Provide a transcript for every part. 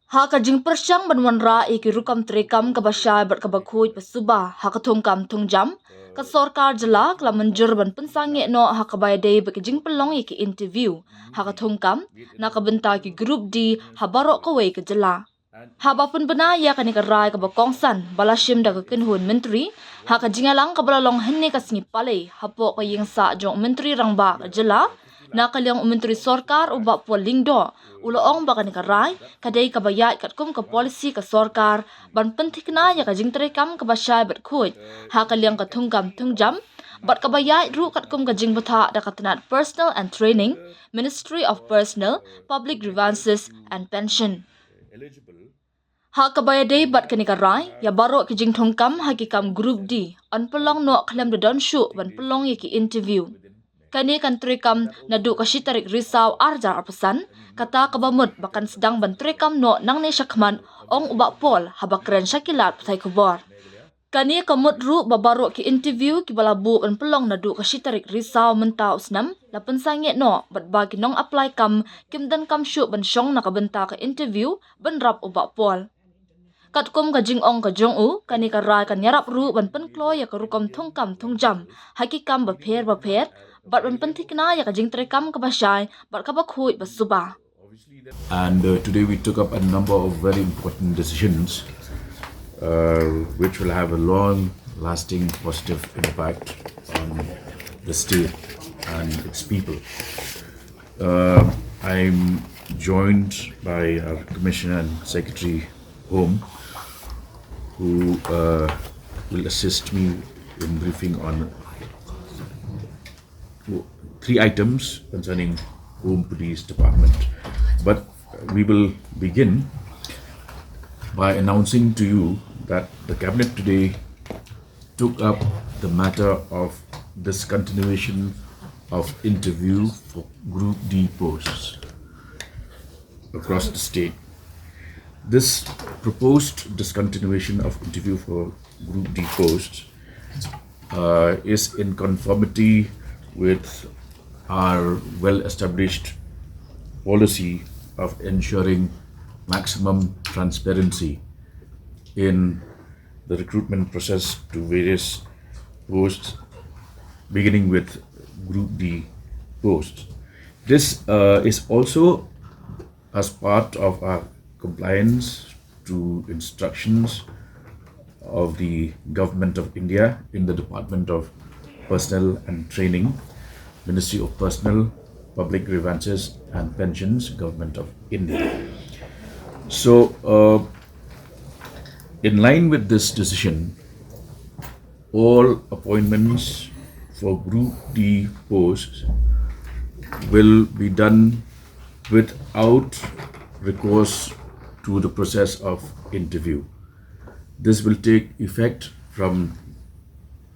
Haka jing persyang banwanra iki rukam trekam kabasya berkabakhuj basuba haka thongkam thongjam ka Sorkar jela kala menjur ban pensange no haka bayade baki jing pelong iki interview haka thongkam na kabenta ki group di habaro kawe ke jela. Haba pun bena ya kani karai ka bakongsan balashim da kinhun menteri haka jingalang ka balalong henne ka singi pale hapo ka yingsa jong menteri rangba ka jela na kalyang menteri Sorkar uba polingdo uloong ba kani karai kadai ka bayat katkum ka policy ka Sorkar ban pentikna ya ka jingtre kam ka bashay bat khuj ha kalyang ka thungkam thungjam bat ka bayat ru katkum ka jingbatha da katanat personal and training Ministry of Personnel Public Grievances and Pension. Ha kabayade bat kani karai ya baro ki jingthungkam hakikam group D an pelong no khlem de don shu ban pelong ki interview. Kani kan trekam nadu kasi tarik risau arjar apasan kata kabamut bakan sedang ban trekam no nang ne syakman ong ubak pol habakren syakilat patai kubor. Kani kamut ru babaro ki interview ki balabu ban pelong nadu kasi tarik risau mentau senam lapan sange no bat bagi nong apply kam kimdan kam shu ban syong nakabenta ka interview ban rap ubak pol. Katkum ka jing ong ka jong u kani ka rai kan yarap ru ban pen klo ya ka rukom thongkam thongjam hakikam ba pher bat ban pen thikna ya ka jing trekam ka bashay bat ka bakhuj basuba. And today we took up a number of very important decisions which will have a long lasting positive impact on the state and its people. I'm joined by our Commissioner and Secretary Home, who will assist me in briefing on 3 items concerning Home Police Department. But we will begin by announcing to you that the Cabinet today took up the matter of discontinuation of interview for Group D posts across the state. This proposed discontinuation of interview for Group D posts is in conformity with our well-established policy of ensuring maximum transparency in the recruitment process to various posts, beginning with Group D posts. This is also as part of our compliance to instructions of the Government of India in the Department of Personnel and Training, Ministry of Personnel, Public Grievances and Pensions, Government of India. So, in line with this decision, all appointments for Group D posts will be done without recourse to the process of interview. This will take effect from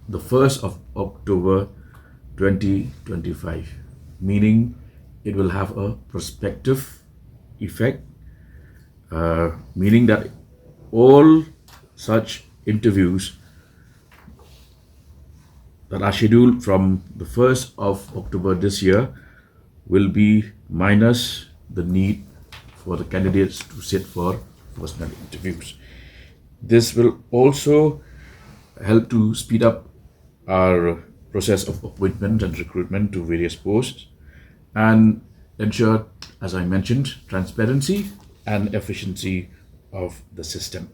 the 1st of October 2025, meaning it will have a prospective effect, meaning that all such interviews that are scheduled from the 1st of October this year will be minus the need for the candidates to sit for personal interviews. This will also help to speed up our process of appointment and recruitment to various posts and ensure, as I mentioned, transparency and efficiency of the system.